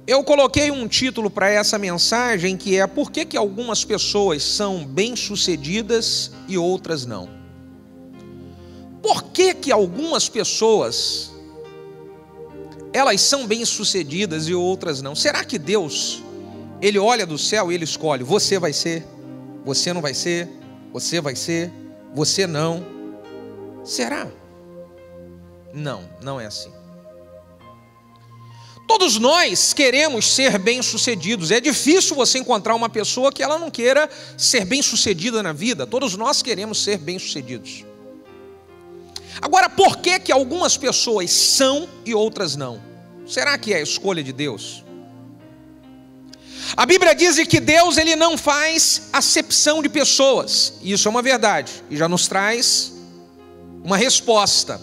Eu coloquei um título para essa mensagem que é: por que algumas pessoas são bem-sucedidas e outras não? Por que algumas pessoas elas são bem-sucedidas e outras não? Será que Deus, Ele olha do céu e Ele escolhe: você vai ser, você não vai ser, você vai ser, você não? Será? Não, não é assim. Todos nós queremos ser bem-sucedidos. É difícil você encontrar uma pessoa que ela não queira ser bem-sucedida na vida. Todos nós queremos ser bem-sucedidos. Agora, por que algumas pessoas são e outras não? Será que é a escolha de Deus? A Bíblia diz que Deus, Ele não faz acepção de pessoas. Isso é uma verdade e já nos traz uma resposta.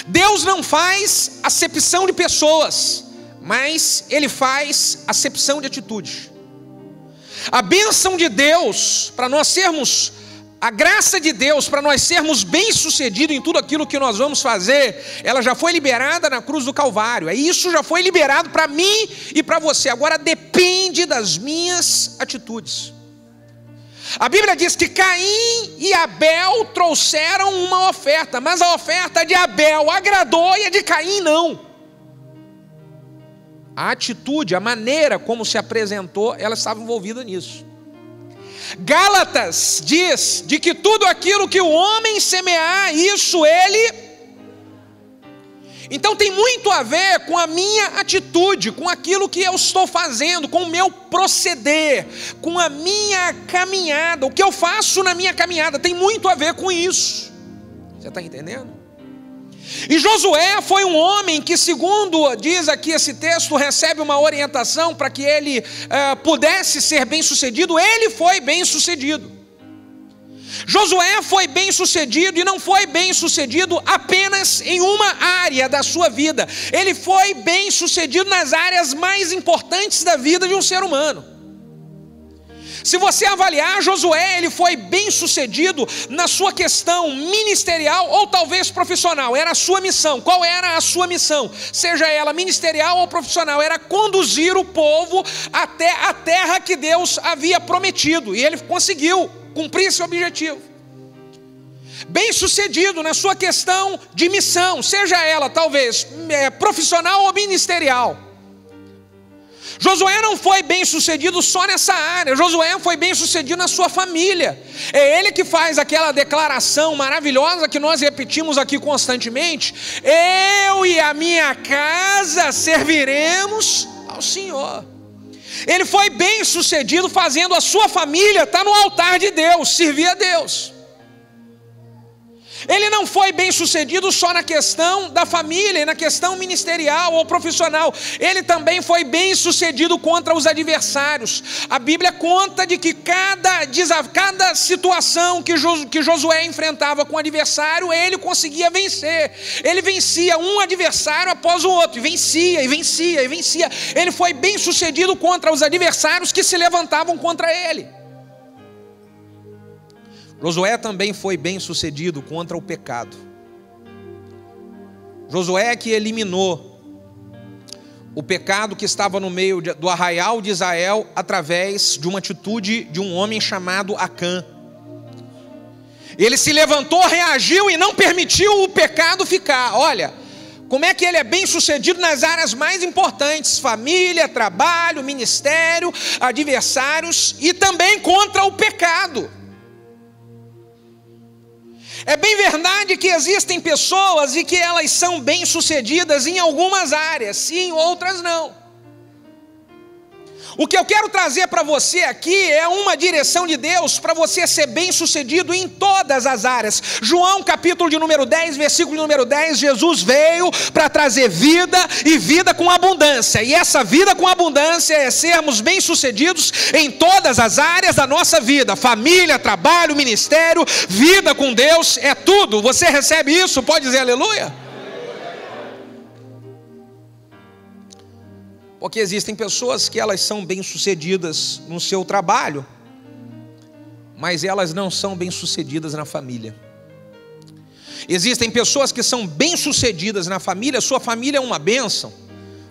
Deus não faz acepção de pessoas, mas Ele faz acepção de atitude. A bênção de Deus, para nós sermos, a graça de Deus, para nós sermos bem-sucedidos em tudo aquilo que nós vamos fazer, ela já foi liberada na cruz do Calvário. Isso já foi liberado para mim e para você. Agora depende das minhas atitudes. A Bíblia diz que Caim e Abel trouxeram uma oferta, mas a oferta de Abel agradou e a de Caim não. A atitude, a maneira como se apresentou, ela estava envolvida nisso. Gálatas diz de que tudo aquilo que o homem semear, isso ele... Então tem muito a ver com a minha atitude, com aquilo que eu estou fazendo, com o meu proceder, com a minha caminhada, o que eu faço na minha caminhada, tem muito a ver com isso. Você está entendendo? E Josué foi um homem que, segundo diz aqui esse texto, recebe uma orientação para que ele pudesse ser bem-sucedido. Ele foi bem-sucedido. Josué foi bem-sucedido e não foi bem-sucedido apenas em uma área da sua vida. Ele foi bem-sucedido nas áreas mais importantes da vida de um ser humano. Se você avaliar, Josué, ele foi bem-sucedido na sua questão ministerial ou talvez profissional. Era a sua missão. Qual era a sua missão? Seja ela ministerial ou profissional, era conduzir o povo até a terra que Deus havia prometido. E ele conseguiu cumprir esse objetivo. Bem-sucedido na sua questão de missão, seja ela talvez profissional ou ministerial. Josué não foi bem-sucedido só nessa área. Josué foi bem-sucedido na sua família. É ele que faz aquela declaração maravilhosa que nós repetimos aqui constantemente: eu e a minha casa serviremos ao Senhor. Ele foi bem-sucedido fazendo a sua família estar no altar de Deus, servir a Deus. Ele não foi bem-sucedido só na questão da família, na questão ministerial ou profissional. Ele também foi bem-sucedido contra os adversários. A Bíblia conta de que cada situação que Josué enfrentava com o adversário, ele conseguia vencer. Ele vencia um adversário após o outro, e vencia, e vencia, e vencia. Ele foi bem-sucedido contra os adversários que se levantavam contra ele. Josué também foi bem-sucedido contra o pecado. Josué que eliminou o pecado que estava no meio do arraial de Israel através de uma atitude de um homem chamado Acã. Ele se levantou, reagiu e não permitiu o pecado ficar. Olha, como é que ele é bem-sucedido nas áreas mais importantes: família, trabalho, ministério, adversários, e também contra o pecado. É bem verdade que existem pessoas e que elas são bem-sucedidas em algumas áreas, sim, outras não. O que eu quero trazer para você aqui é uma direção de Deus para você ser bem-sucedido em todas as áreas. João capítulo de número 10, versículo número 10, Jesus veio para trazer vida e vida com abundância. E essa vida com abundância é sermos bem-sucedidos em todas as áreas da nossa vida. Família, trabalho, ministério, vida com Deus, é tudo. Você recebe isso? Pode dizer aleluia? Porque existem pessoas que elas são bem-sucedidas no seu trabalho, mas elas não são bem-sucedidas na família. Existem pessoas que são bem-sucedidas na família, sua família é uma bênção,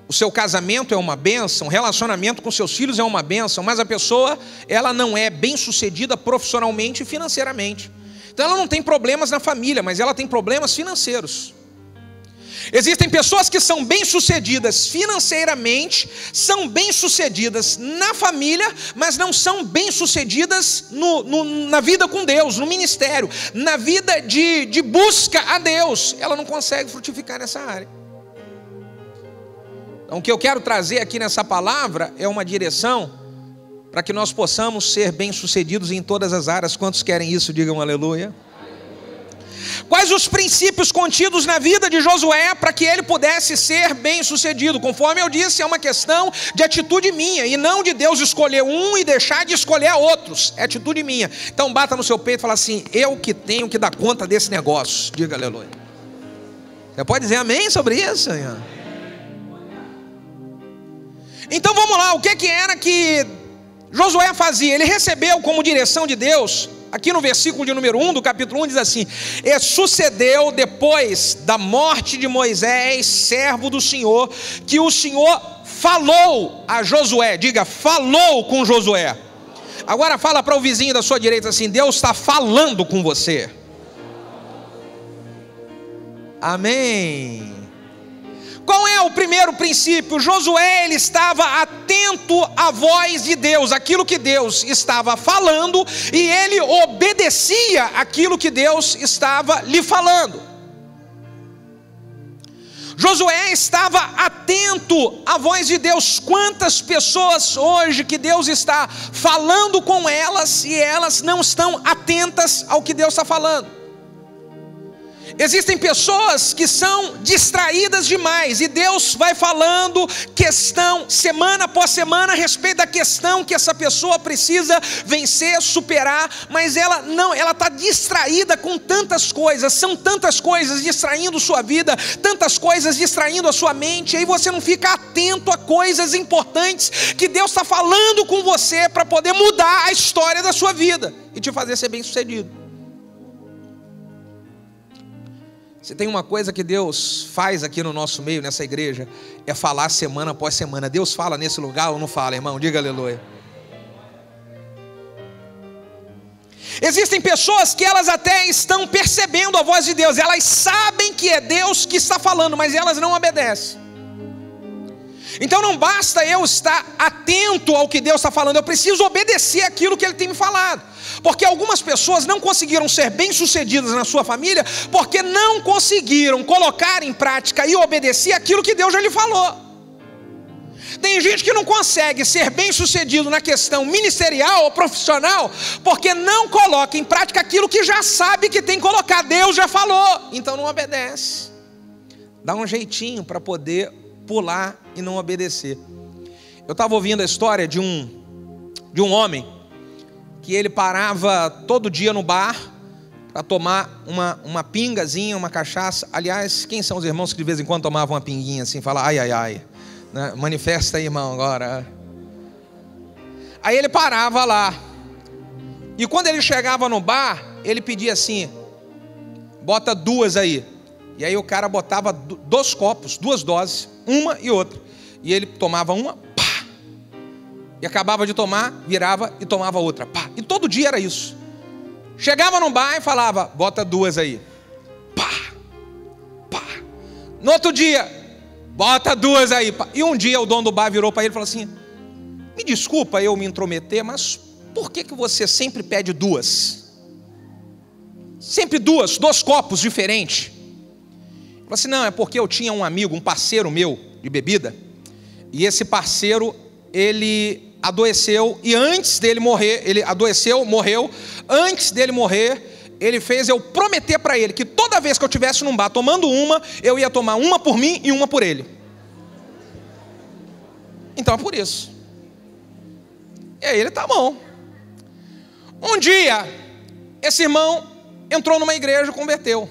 o seu casamento é uma bênção, o relacionamento com seus filhos é uma bênção, mas a pessoa, ela não é bem-sucedida profissionalmente e financeiramente. Então ela não tem problemas na família, mas ela tem problemas financeiros. Existem pessoas que são bem-sucedidas financeiramente, são bem-sucedidas na família, mas não são bem-sucedidas na vida com Deus, no ministério, na vida de busca a Deus. Ela não consegue frutificar nessa área. Então o que eu quero trazer aqui nessa palavra é uma direção para que nós possamos ser bem-sucedidos em todas as áreas. Quantos querem isso? Digam aleluia. Quais os princípios contidos na vida de Josué para que ele pudesse ser bem-sucedido? Conforme eu disse, é uma questão de atitude minha, e não de Deus escolher um e deixar de escolher a outros. É atitude minha. Então bata no seu peito e fala assim: eu que tenho que dar conta desse negócio. Diga aleluia. Você pode dizer amém sobre isso? Então vamos lá, o que era que Josué fazia? Ele recebeu como direção de Deus. Aqui no versículo de número 1 do capítulo 1 diz assim: e sucedeu depois da morte de Moisés, servo do Senhor, que o Senhor falou a Josué. Diga, falou com Josué. Agora fala para o vizinho da sua direita assim: Deus está falando com você. Amém. Qual é o primeiro princípio? Josué, ele estava atento à voz de Deus, aquilo que Deus estava falando, e ele obedecia aquilo que Deus estava lhe falando. Josué estava atento à voz de Deus. Quantas pessoas hoje que Deus está falando com elas e elas não estão atentas ao que Deus está falando? Existem pessoas que são distraídas demais, e Deus vai falando questão, semana após semana, a respeito da questão que essa pessoa precisa vencer, superar, mas ela está distraída com tantas coisas, são tantas coisas distraindo sua vida, tantas coisas distraindo a sua mente, e aí você não fica atento a coisas importantes que Deus está falando com você para poder mudar a história da sua vida e te fazer ser bem-sucedido. Se tem uma coisa que Deus faz aqui no nosso meio, nessa igreja, é falar semana após semana. Deus fala nesse lugar ou não fala, irmão? Diga aleluia. Existem pessoas que elas até estão percebendo a voz de Deus, elas sabem que é Deus que está falando, mas elas não obedecem. Então não basta eu estar atento ao que Deus está falando, eu preciso obedecer aquilo que Ele tem me falado. Porque algumas pessoas não conseguiram ser bem-sucedidas na sua família, porque não conseguiram colocar em prática e obedecer aquilo que Deus já lhe falou. Tem gente que não consegue ser bem-sucedido na questão ministerial ou profissional, porque não coloca em prática aquilo que já sabe que tem que colocar. Deus já falou, então não obedece. Dá um jeitinho para poder pular e não obedecer. Eu estava ouvindo a história de um homem que ele parava todo dia no bar para tomar uma pingazinha, uma cachaça. Aliás, quem são os irmãos que de vez em quando tomavam uma pinguinha assim, fala ai, ai, ai, né? Manifesta aí, irmão, agora. Aí ele parava lá, e quando ele chegava no bar, ele pedia assim: bota 2 aí. E aí o cara botava 2 copos, 2 doses, uma e outra. E ele tomava uma, pá, e acabava de tomar, virava e tomava outra, pá. E todo dia era isso. Chegava no bar e falava: bota 2 aí, pá, pá. No outro dia, bota 2 aí, pá. E um dia o dono do bar virou para ele e falou assim: me desculpa eu me intrometer, mas por que você sempre pede 2? Sempre 2 copos diferentes. Ele falou assim: não, é porque eu tinha um amigo, um parceiro meu de bebida, e esse parceiro, ele adoeceu, e antes dele morrer, ele adoeceu, morreu, antes dele morrer, ele fez eu prometer para ele que toda vez que eu estivesse num bar tomando uma, eu ia tomar uma por mim e uma por ele. Então é por isso. E aí ele tá bom. Um dia, esse irmão entrou numa igreja e converteu.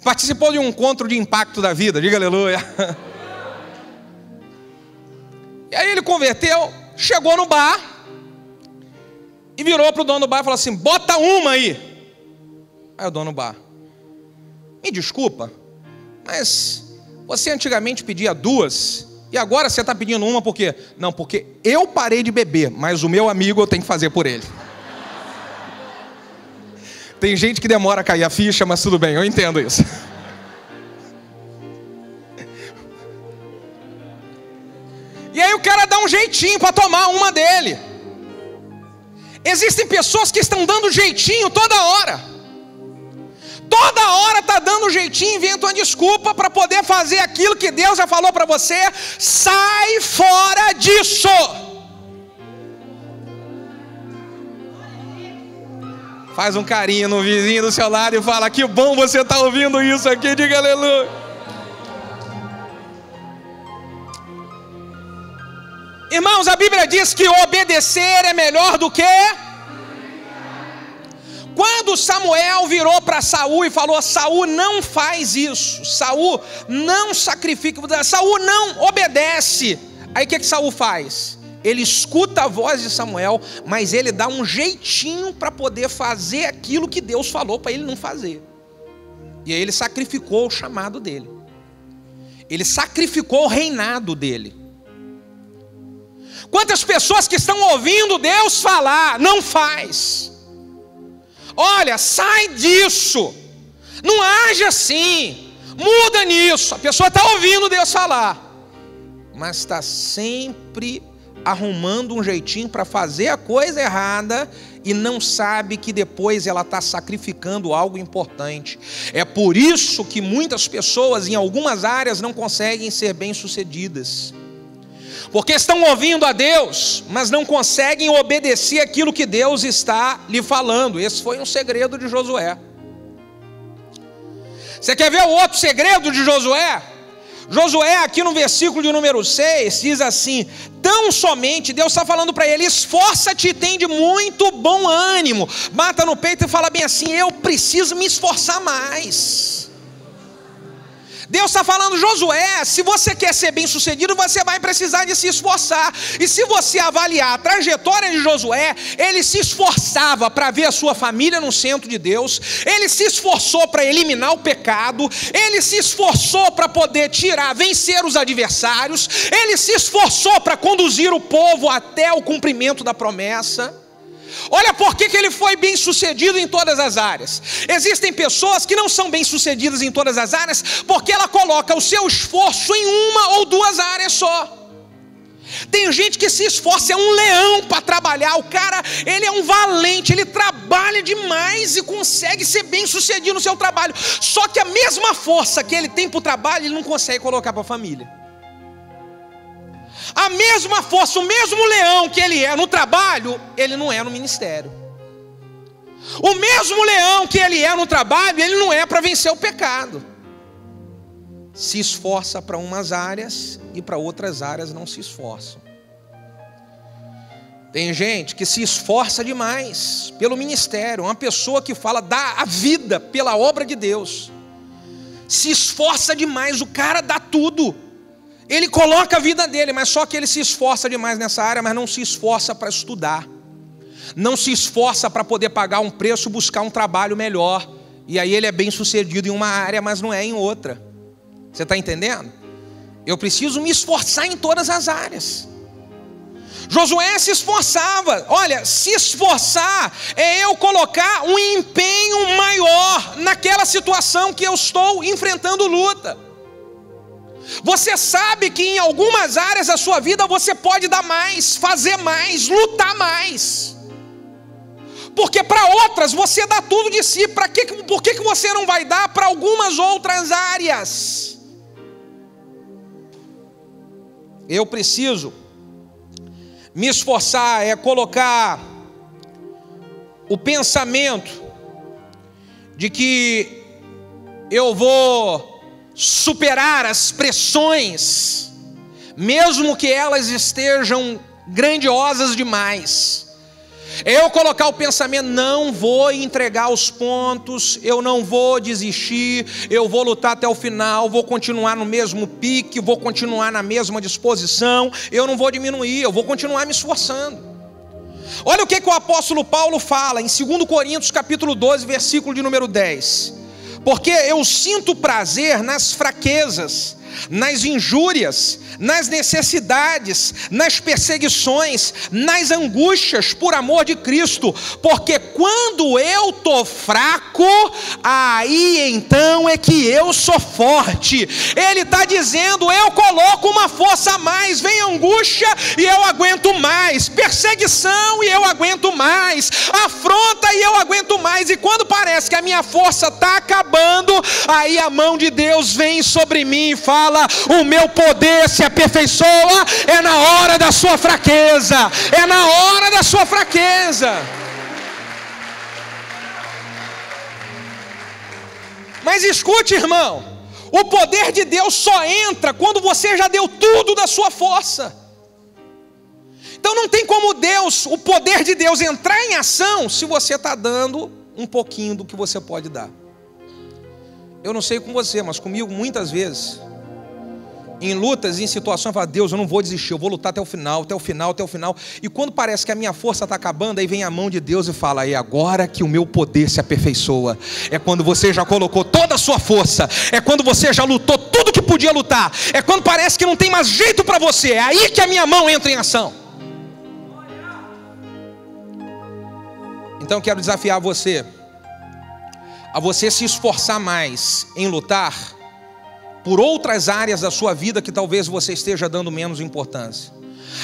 Participou de um encontro de impacto da vida, diga aleluia. E aí ele converteu, chegou no bar e virou para o dono do bar e falou assim: bota uma aí. Aí o dono do bar: me desculpa, mas Você antigamente pedia 2 e agora você está pedindo 1 por quê? Não, porque eu parei de beber, mas o meu amigo eu tenho que fazer por ele. Tem gente que demora a cair a ficha, mas tudo bem, eu entendo isso. E aí o cara dá um jeitinho para tomar uma dele. Existem pessoas que estão dando jeitinho toda hora. Toda hora está dando um jeitinho, inventa uma desculpa para poder fazer aquilo que Deus já falou para você. Sai fora disso. Faz um carinho no vizinho do seu lado e fala: que bom você está ouvindo isso aqui, diga aleluia. Irmãos, a Bíblia diz que obedecer é melhor do que... Quando Samuel virou para Saul e falou: Saul, não faz isso, Saul, não sacrifica, Saul, não obedece. Aí o que Saul faz? Ele escuta a voz de Samuel, mas ele dá um jeitinho para poder fazer aquilo que Deus falou para ele não fazer. E aí ele sacrificou o chamado dele. Ele sacrificou o reinado dele. Quantas pessoas que estão ouvindo Deus falar, não faz. Olha, sai disso, não age assim, muda nisso. A pessoa está ouvindo Deus falar, mas está sempre arrumando um jeitinho para fazer a coisa errada e não sabe que depois ela está sacrificando algo importante. É por isso que muitas pessoas em algumas áreas não conseguem ser bem-sucedidas. Porque estão ouvindo a Deus, mas não conseguem obedecer aquilo que Deus está lhe falando. Esse foi um segredo de Josué. Você quer ver o outro segredo de Josué? Josué, aqui no versículo de número 6, diz assim: tão somente, Deus está falando para ele: esforça-te e tem de muito bom ânimo. Bata no peito e fala bem assim: eu preciso me esforçar mais. Deus está falando: Josué, se você quer ser bem sucedido, você vai precisar de se esforçar. E se você avaliar a trajetória de Josué, ele se esforçava para ver a sua família no centro de Deus, ele se esforçou para eliminar o pecado, ele se esforçou para poder vencer os adversários, ele se esforçou para conduzir o povo até o cumprimento da promessa. Olha por que ele foi bem sucedido em todas as áreas. Existem pessoas que não são bem sucedidas em todas as áreas porque ela coloca o seu esforço em uma ou duas áreas só. Tem gente que se esforça, é um leão para trabalhar. O cara, ele é um valente, ele trabalha demais e consegue ser bem sucedido no seu trabalho. Só que a mesma força que ele tem para o trabalho, ele não consegue colocar para a família. A mesma força, o mesmo leão que ele é no trabalho, ele não é no ministério. O mesmo leão que ele é no trabalho, ele não é para vencer o pecado. Se esforça para umas áreas e para outras áreas não se esforçam. Tem gente que se esforça demais pelo ministério. Uma pessoa que fala, dá a vida pela obra de Deus, se esforça demais, o cara dá tudo. Ele coloca a vida dele, mas só que ele se esforça demais nessa área, mas não se esforça para estudar. Não se esforça para poder pagar um preço, buscar um trabalho melhor. E aí ele é bem sucedido em uma área, mas não é em outra. Você está entendendo? Eu preciso me esforçar em todas as áreas. Josué se esforçava. Olha, se esforçar é eu colocar um empenho maior naquela situação que eu estou enfrentando luta. Você sabe que em algumas áreas da sua vida você pode dar mais, fazer mais, lutar mais. Porque para outras você dá tudo de si. Por que você não vai dar para algumas outras áreas? Eu preciso me esforçar, é colocar o pensamento de que eu vou superar as pressões, mesmo que elas estejam grandiosas demais. Eu colocar o pensamento, não vou entregar os pontos, eu não vou desistir, eu vou lutar até o final, vou continuar no mesmo pique, vou continuar na mesma disposição, eu não vou diminuir, eu vou continuar me esforçando. Olha o que o apóstolo Paulo fala em 2 Coríntios capítulo 12, versículo de número 10. Porque eu sinto prazer nas fraquezas, nas injúrias, nas necessidades, nas perseguições, nas angústias por amor de Cristo, porque quando eu estou fraco, aí então é que eu sou forte. Ele está dizendo, eu coloco uma força a mais, vem angústia e eu aguento mais, perseguição e eu aguento mais, afronta e eu aguento mais, e quando parece que a minha força está acabando, aí a mão de Deus vem sobre mim e fala, o meu poder se aperfeiçoa, é na hora da sua fraqueza, é na hora da sua fraqueza. Mas escute, irmão, o poder de Deus só entra quando você já deu tudo da sua força. Então não tem como o poder de Deus entrar em ação se você está dando um pouquinho do que você pode dar. Eu não sei com você, mas comigo muitas vezes, em lutas, em situações, eu falo, Deus, eu não vou desistir, eu vou lutar até o final, até o final, até o final. E quando parece que a minha força está acabando, aí vem a mão de Deus e fala, é agora que o meu poder se aperfeiçoa. É quando você já colocou toda a sua força, é quando você já lutou tudo que podia lutar, é quando parece que não tem mais jeito para você, é aí que a minha mão entra em ação. Então eu quero desafiar você a você se esforçar mais em lutar por outras áreas da sua vida que talvez você esteja dando menos importância.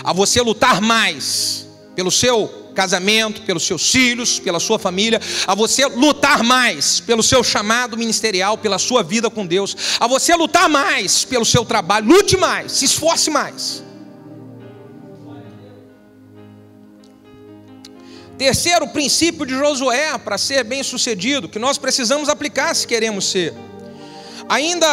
A você lutar mais pelo seu casamento, pelos seus filhos, pela sua família. A você lutar mais pelo seu chamado ministerial, pela sua vida com Deus. A você lutar mais pelo seu trabalho. Lute mais, se esforce mais. Terceiro princípio de Josué para ser bem sucedido, que nós precisamos aplicar se queremos ser. Ainda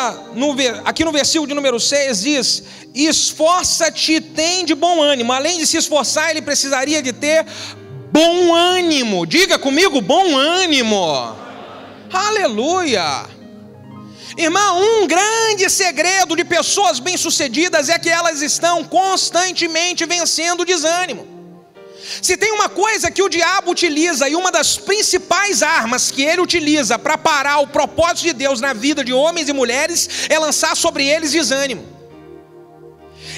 aqui no versículo de número 6 diz, esforça-te e tem de bom ânimo. Além de se esforçar, ele precisaria de ter bom ânimo. Diga comigo, bom ânimo. Aleluia. Irmão, um grande segredo de pessoas bem-sucedidas é que elas estão constantemente vencendo o desânimo. Se tem uma coisa que o diabo utiliza, e uma das principais armas que ele utiliza para parar o propósito de Deus na vida de homens e mulheres, é lançar sobre eles desânimo.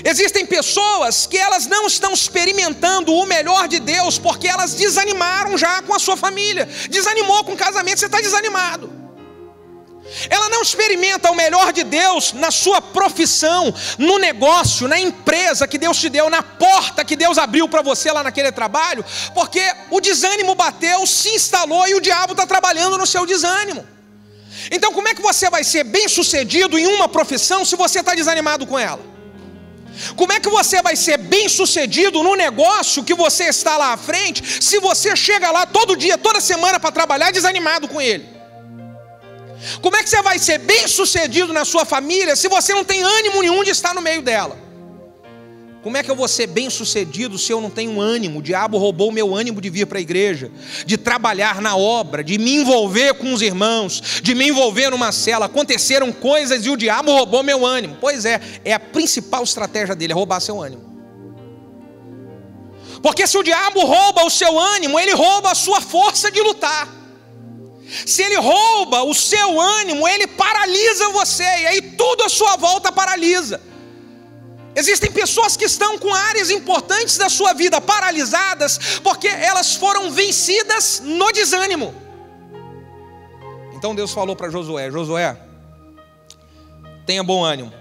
Existem pessoas que elas não estão experimentando o melhor de Deus, porque elas desanimaram já com a sua família, desanimou com o casamento, você está desanimado. Ela não experimenta o melhor de Deus na sua profissão, no negócio, na empresa que Deus te deu, na porta que Deus abriu para você lá naquele trabalho, porque o desânimo bateu, se instalou e o diabo está trabalhando no seu desânimo. Então como é que você vai ser bem sucedido em uma profissão se você está desanimado com ela? Como é que você vai ser bem sucedido no negócio que você está lá à frente se você chega lá todo dia, toda semana para trabalhar desanimado com ele? Como é que você vai ser bem sucedido na sua família se você não tem ânimo nenhum de estar no meio dela? Como é que eu vou ser bem sucedido se eu não tenho ânimo? O diabo roubou o meu ânimo de vir para a igreja, de trabalhar na obra, de me envolver com os irmãos, de me envolver numa cela. Aconteceram coisas e o diabo roubou meu ânimo. Pois é a principal estratégia dele, é roubar seu ânimo. Porque se o diabo rouba o seu ânimo, ele rouba a sua força de lutar. Se ele rouba o seu ânimo, ele paralisa você, e aí tudo à sua volta paralisa. Existem pessoas que estão com áreas importantes da sua vida paralisadas, porque elas foram vencidas no desânimo. Então Deus falou para Josué, Josué, tenha bom ânimo.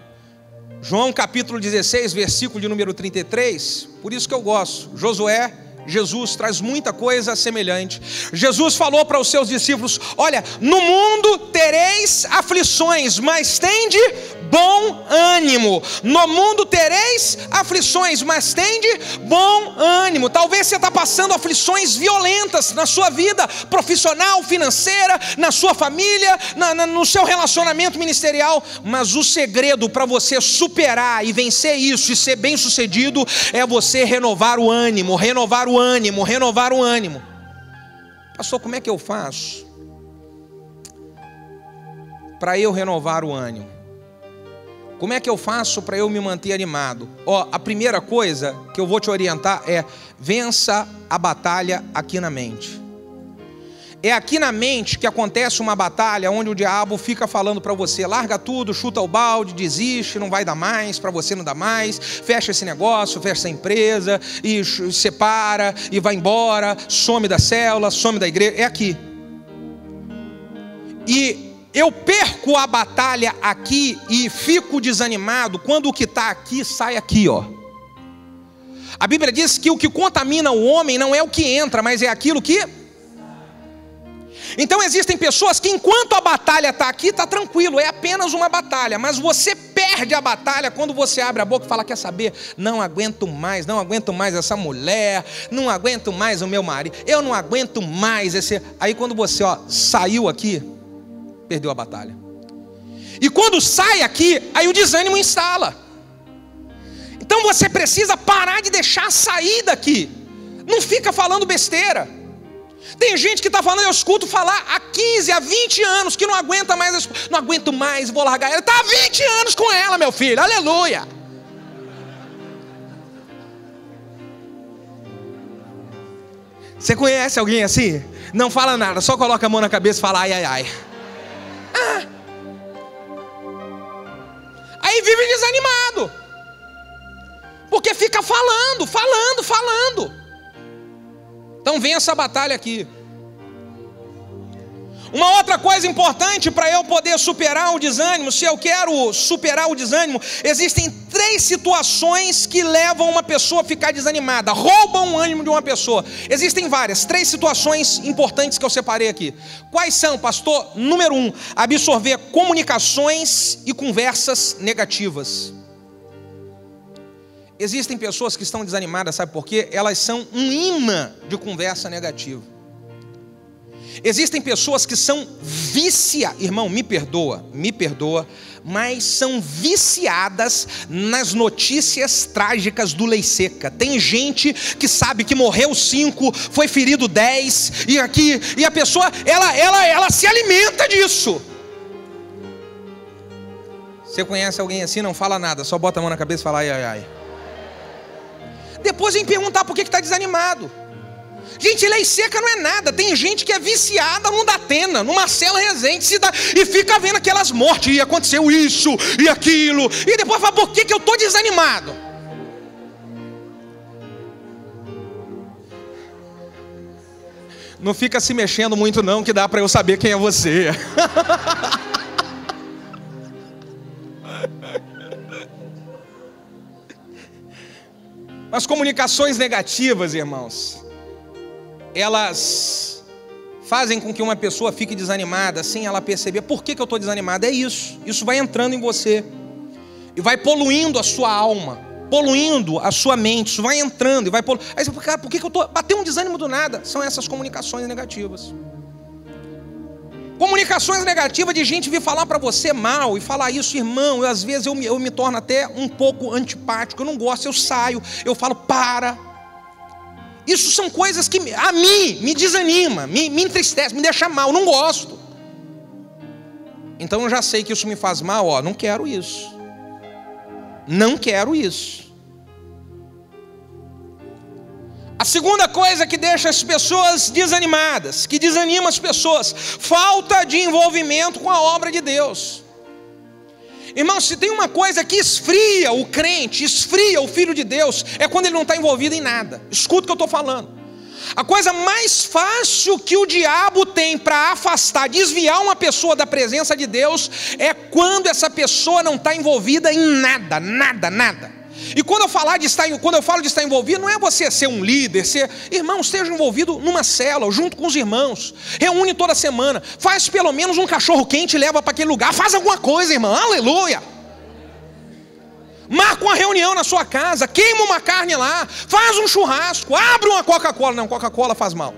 João capítulo 16, versículo de número 33, por isso que eu gosto, Josué, Jesus traz muita coisa semelhante. Jesus falou para os seus discípulos, olha, no mundo tereis aflições, mas tende bom ânimo. No mundo tereis aflições, mas tende bom ânimo. Talvez você está passando aflições violentas na sua vida profissional, financeira, na sua família, no seu relacionamento ministerial, mas o segredo para você superar e vencer isso e ser bem sucedido é você renovar o ânimo, renovar o ânimo, renovar o ânimo. Pastor, como é que eu faço para eu renovar o ânimo? Como é que eu faço para eu me manter animado? A primeira coisa que eu vou te orientar é vença a batalha aqui na mente. É aqui na mente que acontece uma batalha onde o diabo fica falando para você: larga tudo, chuta o balde, desiste, não vai dar mais, para você não dá mais, fecha esse negócio, fecha essa empresa, e separa, e vai embora, some da célula, some da igreja. É aqui. E eu perco a batalha aqui e fico desanimado quando o que está aqui sai aqui, ó. A Bíblia diz que o que contamina o homem não é o que entra, mas é aquilo que... Então existem pessoas que enquanto a batalha está aqui, está tranquilo, é apenas uma batalha. Mas você perde a batalha quando você abre a boca e fala: quer saber? Não aguento mais essa mulher, não aguento mais o meu marido, eu não aguento mais esse... Aí quando você saiu aqui, perdeu a batalha. E quando sai aqui, aí o desânimo instala. Então você precisa parar de deixar sair daqui. Não fica falando besteira. Tem gente que está falando, eu escuto falar há 15, há 20 anos que não aguenta mais, não aguento mais, vou largar ela. Está há 20 anos com ela, meu filho, aleluia. Você conhece alguém assim? Não fala nada, só coloca a mão na cabeça e fala: ai, ai, ai. Aí vive desanimado, porque fica falando. Então vem essa batalha aqui. Uma outra coisa importante para eu poder superar o desânimo, se eu quero superar o desânimo, existem 3 situações que levam uma pessoa a ficar desanimada, roubam o ânimo de uma pessoa. Existem várias, 3 situações importantes que eu separei aqui. Quais são, pastor? Número 1, absorver comunicações e conversas negativas. Existem pessoas que estão desanimadas, sabe por quê? Elas são um imã de conversa negativa. Existem pessoas que são irmão, me perdoa, mas são viciadas nas notícias trágicas do Lei Seca. Tem gente que sabe que morreu 5, foi ferido 10, e a pessoa, ela se alimenta disso. Você conhece alguém assim? Não fala nada, só bota a mão na cabeça e fala: ai, ai, ai. Depois vem perguntar por que está desanimado. Gente, Lei Seca não é nada. Tem gente que é viciada no Datena, no Marcelo Rezende, e fica vendo aquelas mortes, e aconteceu isso e aquilo, e depois fala: por que eu estou desanimado? Não fica se mexendo muito não, que dá para eu saber quem é você. As comunicações negativas, irmãos, elas fazem com que uma pessoa fique desanimada sem ela perceber por que eu estou desanimado. É isso. Isso vai entrando em você e vai poluindo a sua alma, poluindo a sua mente. Isso vai entrando e vai poluindo. Aí você fala: cara, por que eu estou... Bateu um desânimo do nada. São essas comunicações negativas. Comunicações negativas de gente vir falar para você mal e falar isso, irmão. Às vezes eu me torno até um pouco antipático. Eu não gosto, eu saio, eu falo: para. Isso são coisas que a mim me desanima, me entristece, me deixa mal, não gosto. Então eu já sei que isso me faz mal, não quero isso. Não quero isso. A segunda coisa que deixa as pessoas desanimadas, que desanima as pessoas: falta de envolvimento com a obra de Deus. Irmão, se tem uma coisa que esfria o crente, esfria o filho de Deus, é quando ele não está envolvido em nada. Escuta o que eu estou falando. A coisa mais fácil que o diabo tem para afastar, desviar uma pessoa da presença de Deus, é quando essa pessoa não está envolvida em nada. E quando eu falo de estar envolvido, não é você ser um líder, irmão, esteja envolvido numa célula, junto com os irmãos, reúne toda semana, faz pelo menos um cachorro quente e leva para aquele lugar, faz alguma coisa, irmão, aleluia. Marca uma reunião na sua casa, queima uma carne lá, faz um churrasco, abre uma Coca-Cola. Não, Coca-Cola faz mal.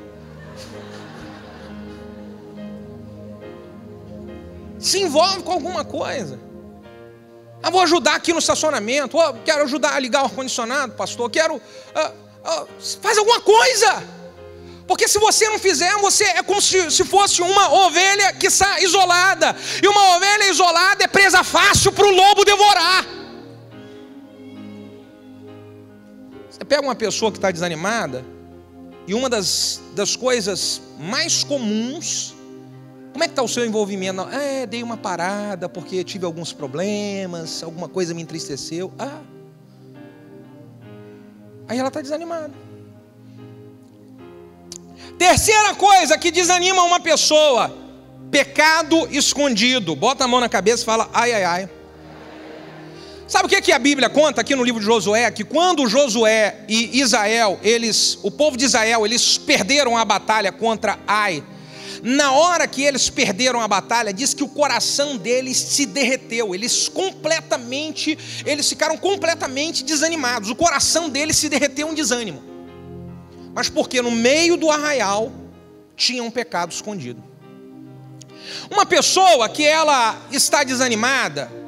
Se envolve com alguma coisa. Vou ajudar aqui no estacionamento, quero ajudar a ligar o ar-condicionado, pastor, faz alguma coisa, porque se você não fizer, você é como se fosse uma ovelha que está isolada, e uma ovelha isolada é presa fácil para o lobo devorar. Você pega uma pessoa que está desanimada E uma das coisas mais comuns, como é que está o seu envolvimento? Dei uma parada porque tive alguns problemas, alguma coisa me entristeceu. Aí ela está desanimada. Terceira coisa que desanima uma pessoa: pecado escondido. Bota a mão na cabeça e fala: ai, ai, ai. Sabe o que a Bíblia conta aqui no livro de Josué? Que quando Josué e Israel, o povo de Israel, eles perderam a batalha contra Ai. Na hora que eles perderam a batalha, diz que o coração deles se derreteu. Eles ficaram completamente desanimados. O coração deles se derreteu em desânimo. Mas porque no meio do arraial tinha um pecado escondido. Uma pessoa que ela está desanimada,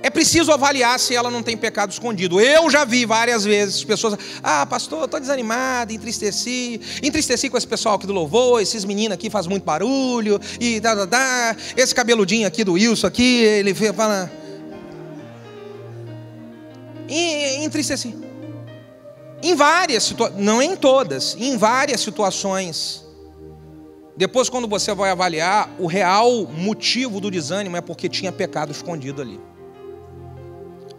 é preciso avaliar se ela não tem pecado escondido. Eu já vi várias vezes pessoas: pastor, eu estou desanimado, entristeci com esse pessoal aqui do louvor, esses meninos aqui fazem muito barulho, e esse cabeludinho aqui do Wilson aqui, ele fala... E entristeci. Em várias situações, não em todas, em várias situações. Depois, quando você vai avaliar, o real motivo do desânimo é porque tinha pecado escondido ali.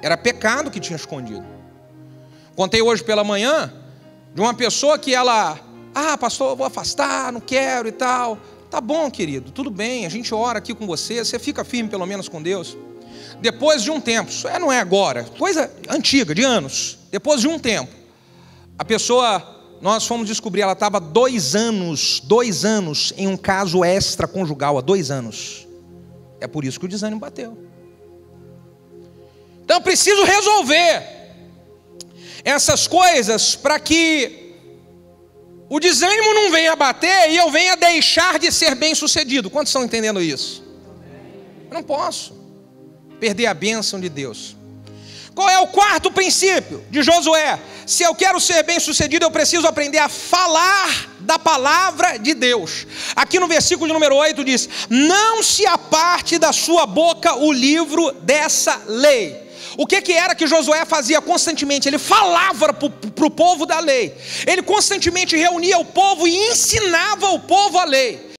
Era pecado que tinha escondido. Contei hoje pela manhã de uma pessoa que ela... pastor, eu vou afastar, não quero e tal. Tá bom, querido, tudo bem, a gente ora aqui com você, você fica firme pelo menos com Deus. Depois de um tempo, isso não é agora, coisa antiga, de anos. Depois de um tempo, a pessoa, nós fomos descobrir, ela estava 2 anos em um caso extraconjugal, há 2 anos. É por isso que o desânimo bateu. Então eu preciso resolver essas coisas para que o desânimo não venha bater e eu venha deixar de ser bem sucedido. Quantos estão entendendo isso? Eu não posso perder a bênção de Deus. Qual é o quarto princípio de Josué? Se eu quero ser bem sucedido, eu preciso aprender a falar da palavra de Deus. Aqui no versículo de número 8 diz: não se aparte da sua boca o livro dessa lei. O que era que Josué fazia constantemente? Ele falava para o povo da lei. Ele constantemente reunia o povo e ensinava o povo a lei.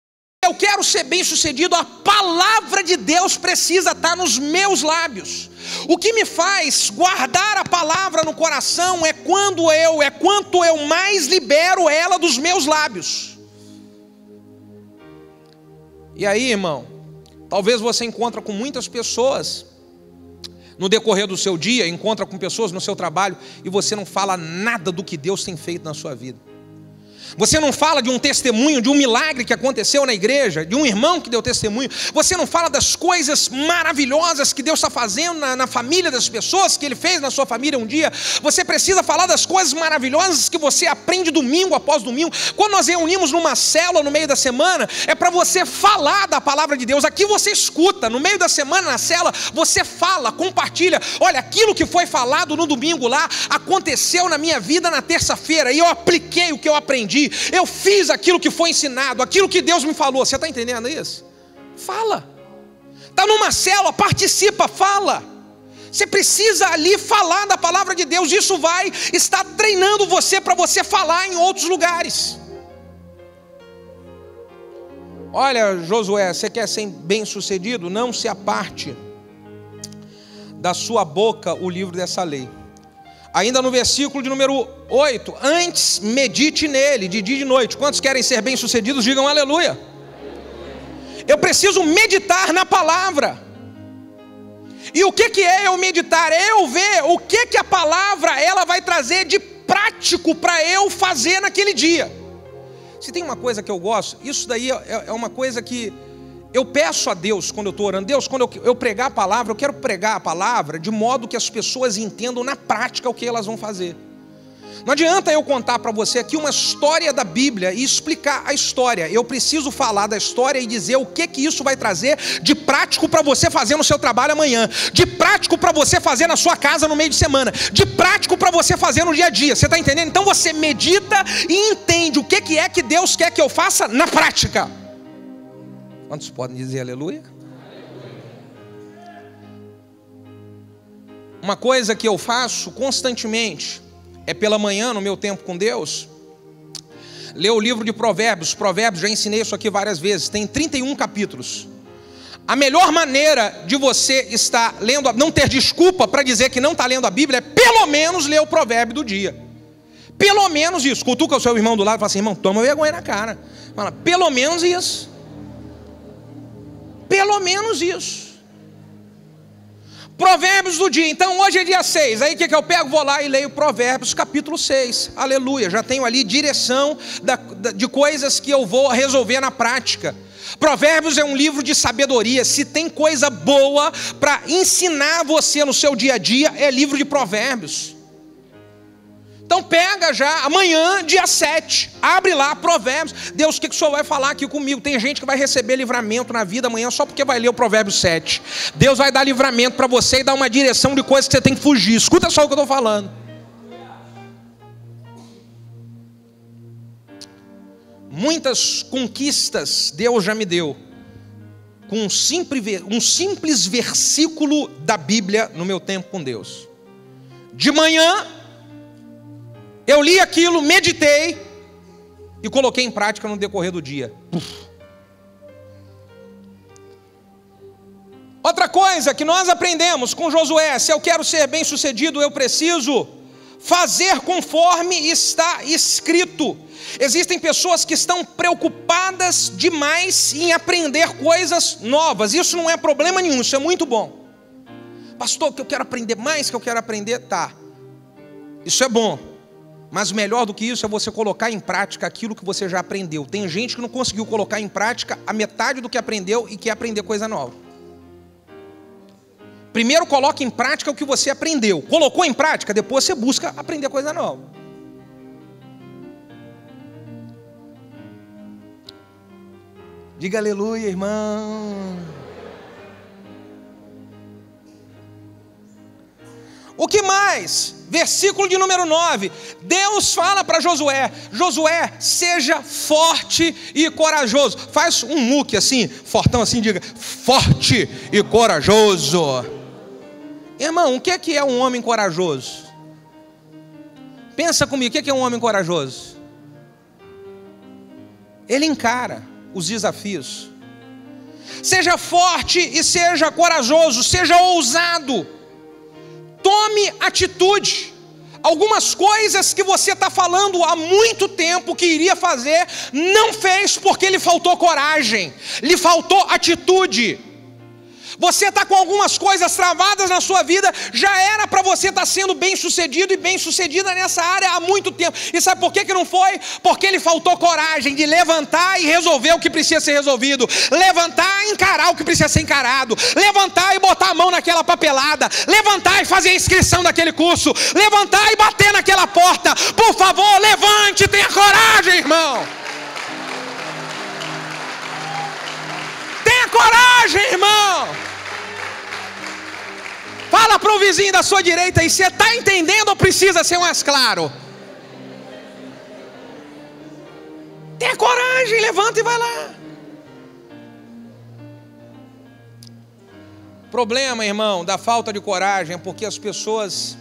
Eu quero ser bem sucedido, a palavra de Deus precisa estar nos meus lábios. O que me faz guardar a palavra no coração é quanto eu mais libero ela dos meus lábios. E aí, irmão, talvez você encontre com muitas pessoas no decorrer do seu dia, encontra com pessoas no seu trabalho e você não fala nada do que Deus tem feito na sua vida. Você não fala de um testemunho, de um milagre que aconteceu na igreja, de um irmão que deu testemunho. Você não fala das coisas maravilhosas que Deus está fazendo na família das pessoas, que Ele fez na sua família um dia. Você precisa falar das coisas maravilhosas que você aprende domingo após domingo. Quando nós reunimos numa célula no meio da semana, é para você falar da palavra de Deus. Aqui você escuta, no meio da semana na célula, você fala, compartilha. Olha, aquilo que foi falado no domingo lá, aconteceu na minha vida na terça-feira, e eu apliquei o que eu aprendi. Eu fiz aquilo que foi ensinado, aquilo que Deus me falou. Você está entendendo isso? Fala. Está numa célula, participa, fala. Você precisa ali falar da palavra de Deus. Isso vai estar treinando você para você falar em outros lugares. Olha, Josué, você quer ser bem sucedido? Não se aparte da sua boca o livro dessa lei. Ainda no versículo de número 8, antes medite nele, de dia e de noite. Quantos querem ser bem-sucedidos, digam aleluia. Eu preciso meditar na palavra. E o que é eu meditar? É eu ver o que a palavra ela vai trazer de prático para eu fazer naquele dia. Se tem uma coisa que eu gosto, isso daí é uma coisa que eu peço a Deus quando eu estou orando. Deus, quando eu pregar a palavra, eu quero pregar a palavra de modo que as pessoas entendam na prática o que elas vão fazer. Não adianta eu contar para você aqui uma história da Bíblia e explicar a história. Eu preciso falar da história e dizer o que isso vai trazer de prático para você fazer no seu trabalho amanhã, de prático para você fazer na sua casa no meio de semana, de prático para você fazer no dia a dia. Você está entendendo? Então você medita e entende o que é que Deus quer que eu faça na prática. Quantos podem dizer aleluia? Uma coisa que eu faço constantemente é pela manhã, no meu tempo com Deus, lê o livro de Provérbios. Provérbios, já ensinei isso aqui várias vezes, tem 31 capítulos. A melhor maneira de você estar lendo, não ter desculpa para dizer que não está lendo a Bíblia, é pelo menos ler o provérbio do dia. Pelo menos isso. Cutuca o seu irmão do lado e fala assim: irmão, toma vergonha na cara. Fala, pelo menos isso. Pelo menos isso. Provérbios do dia. Então hoje é dia 6. Aí o que eu pego? Vou lá e leio Provérbios capítulo 6. Aleluia. Já tenho ali direção de coisas que eu vou resolver na prática. Provérbios é um livro de sabedoria. Se tem coisa boa para ensinar você no seu dia a dia, é livro de Provérbios. Então pega já, amanhã, dia 7, abre lá Provérbios. Deus, o que o Senhor vai falar aqui comigo? Tem gente que vai receber livramento na vida amanhã só porque vai ler o Provérbios 7. Deus vai dar livramento para você e dar uma direção de coisas que você tem que fugir. Escuta só o que eu estou falando. Muitas conquistas Deus já me deu com um simples versículo da Bíblia no meu tempo com Deus. De manhã eu li aquilo, meditei e coloquei em prática no decorrer do dia. Outra coisa que nós aprendemos com Josué: se eu quero ser bem sucedido, eu preciso fazer conforme está escrito. Existem pessoas que estão preocupadas demais em aprender coisas novas. Isso não é problema nenhum, isso é muito bom. Pastor, que eu quero aprender mais, que eu quero aprender, tá. Isso é bom. Mas melhor do que isso é você colocar em prática aquilo que você já aprendeu. Tem gente que não conseguiu colocar em prática a metade do que aprendeu e quer aprender coisa nova. Primeiro coloque em prática o que você aprendeu. Colocou em prática, depois você busca aprender coisa nova. Diga aleluia, irmão. O que mais? Versículo de número 9. Deus fala para Josué: Josué, seja forte e corajoso. Faz um muque assim, fortão assim, diga: forte e corajoso. Irmão, o que é um homem corajoso? Pensa comigo, o que é um homem corajoso? Ele encara os desafios. Seja forte e seja corajoso, seja ousado. Tome atitude. Algumas coisas que você está falando há muito tempo que iria fazer, não fez porque lhe faltou coragem, lhe faltou atitude. Você está com algumas coisas travadas na sua vida, já era para você estar sendo bem sucedido e bem sucedida nessa área há muito tempo. E sabe por que não foi? Porque lhe faltou coragem de levantar e resolver o que precisa ser resolvido. Levantar e encarar o que precisa ser encarado. Levantar e botar a mão naquela papelada. Levantar e fazer a inscrição daquele curso. Levantar e bater naquela porta. Por favor, levante, tenha coragem, irmão. Tenha coragem, irmão. Fala para o vizinho da sua direita aí: você está entendendo ou precisa ser mais claro? Tenha coragem, levanta e vai lá. Problema, irmão, da falta de coragem é porque as pessoas,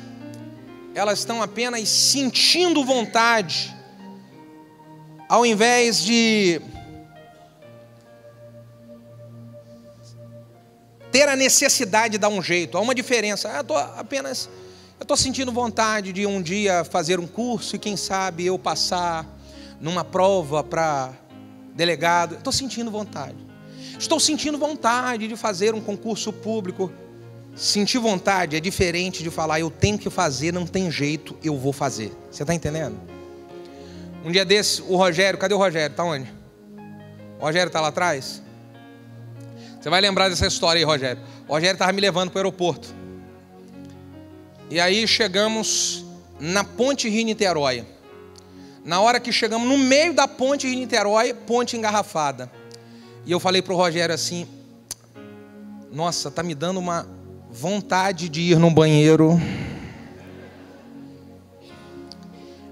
elas estão apenas sentindo vontade, ao invés de ter a necessidade de dar um jeito. Há uma diferença. Eu estou sentindo vontade de um dia fazer um curso e quem sabe eu passar numa prova para delegado. Estou sentindo vontade. Estou sentindo vontade de fazer um concurso público. Sentir vontade é diferente de falar: eu tenho que fazer, não tem jeito, eu vou fazer. Você está entendendo? Um dia desse, o Rogério, cadê o Rogério? Está onde? O Rogério está lá atrás? Você vai lembrar dessa história aí, Rogério. O Rogério estava me levando para o aeroporto. E aí chegamos na ponte Rio-Niterói. Na hora que chegamos no meio da ponte Rio-Niterói, ponte engarrafada. E eu falei para o Rogério assim: nossa, está me dando uma vontade de ir no banheiro.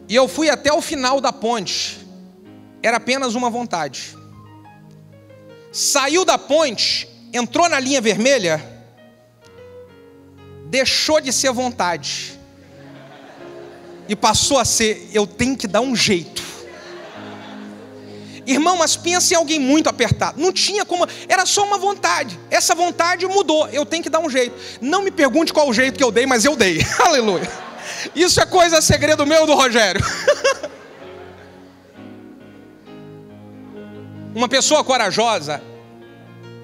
E eu fui até o final da ponte. Era apenas uma vontade. Saiu da ponte, entrou na linha vermelha, deixou de ser vontade e passou a ser: eu tenho que dar um jeito. Irmão, mas pensa em alguém muito apertado. Não tinha como, era só uma vontade. Essa vontade mudou, eu tenho que dar um jeito. Não me pergunte qual o jeito que eu dei, mas eu dei. Aleluia. Isso é coisa, segredo meu do Rogério. Uma pessoa corajosa,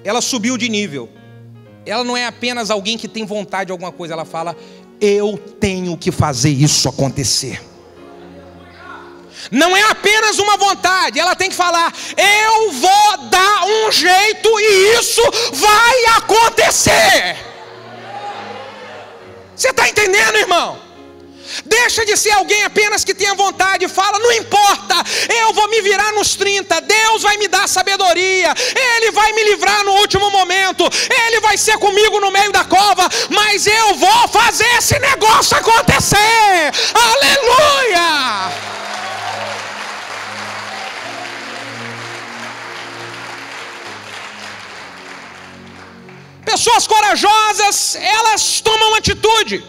ela subiu de nível. Ela não é apenas alguém que tem vontade de alguma coisa. Ela fala, eu tenho que fazer isso acontecer. Não é apenas uma vontade. Ela tem que falar, eu vou dar um jeito e isso vai acontecer. Você está entendendo, irmão? Deixa de ser alguém apenas que tenha vontade e fala, não importa, eu vou me virar nos 30, Deus vai me dar sabedoria, Ele vai me livrar no último momento, Ele vai ser comigo no meio da cova, mas eu vou fazer esse negócio acontecer. Aleluia! Pessoas corajosas, elas tomam atitude.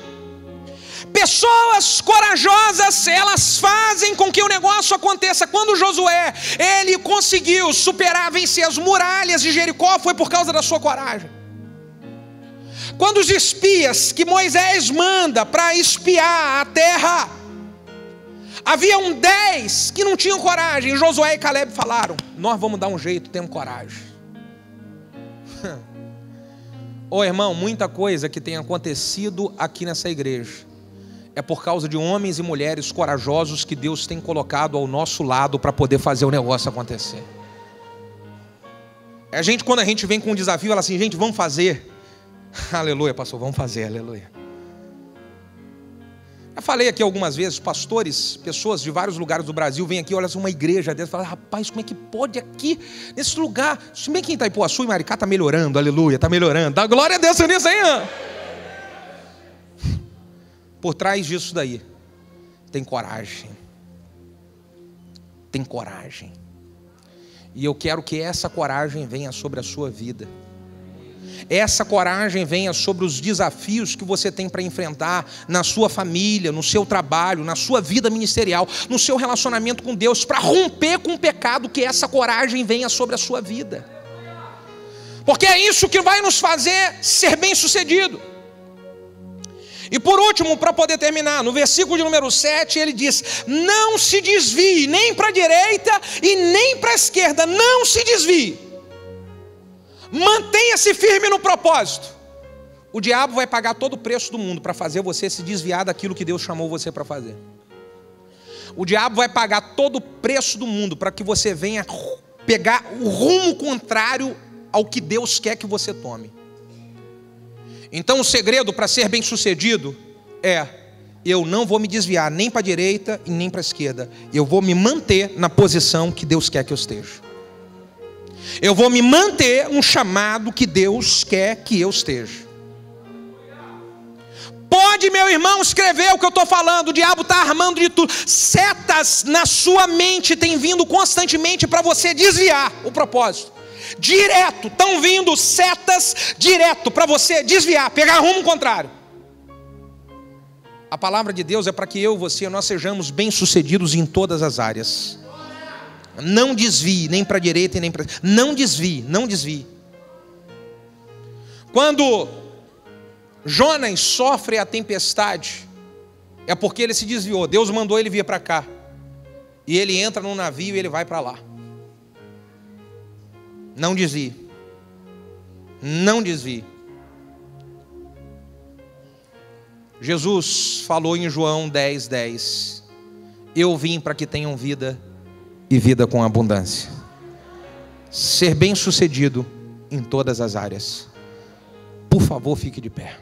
Pessoas corajosas, elas fazem com que o negócio aconteça. Quando Josué, ele conseguiu superar, vencer as muralhas de Jericó, foi por causa da sua coragem. Quando os espias que Moisés manda para espiar a terra, haviam 10 que não tinham coragem. Josué e Caleb falaram, nós vamos dar um jeito, temos coragem. Ô irmão, muita coisa que tem acontecido aqui nessa igreja é por causa de homens e mulheres corajosos que Deus tem colocado ao nosso lado para poder fazer o negócio acontecer. A gente, quando a gente vem com um desafio, fala assim, gente, vamos fazer. Aleluia, pastor, vamos fazer, aleluia. Eu falei aqui algumas vezes, pastores, pessoas de vários lugares do Brasil vêm aqui, olham assim, uma igreja dessa, falam, rapaz, como é que pode aqui, nesse lugar, se bem que em Itaipuaçu e Maricá está melhorando, aleluia, está melhorando, dá glória a Deus nisso aí, Por trás disso daí, tem coragem. Tem coragem. E eu quero que essa coragem venha sobre a sua vida. Essa coragem venha sobre os desafios que você tem para enfrentar na sua família, no seu trabalho, na sua vida ministerial, no seu relacionamento com Deus, para romper com o pecado, que essa coragem venha sobre a sua vida. Porque é isso que vai nos fazer ser bem-sucedido. E por último, para poder terminar, no versículo de número 7, ele diz, não se desvie nem para a direita e nem para a esquerda, não se desvie. Mantenha-se firme no propósito. O diabo vai pagar todo o preço do mundo para fazer você se desviar daquilo que Deus chamou você para fazer. O diabo vai pagar todo o preço do mundo para que você venha pegar o rumo contrário ao que Deus quer que você tome. Então o segredo para ser bem sucedido é, eu não vou me desviar nem para a direita e nem para a esquerda. Eu vou me manter na posição que Deus quer que eu esteja. Eu vou me manter no chamado que Deus quer que eu esteja. Pode, meu irmão, escrever o que eu estou falando. O diabo está armando de tudo. Setas na sua mente têm vindo constantemente para você desviar o propósito. Direto, estão vindo setas direto para você desviar, pegar rumo contrário. A palavra de Deus é para que eu e você, nós sejamos bem-sucedidos em todas as áreas. Não desvie, nem para a direita e nem para... Não desvie, não desvie. Quando Jonas sofre a tempestade, é porque ele se desviou. Deus mandou ele vir para cá. E ele entra num navio e ele vai para lá. Não desvie. Não desvie. Jesus falou em João 10:10. Eu vim para que tenham vida e vida com abundância. Ser bem-sucedido em todas as áreas. Por favor, fique de pé.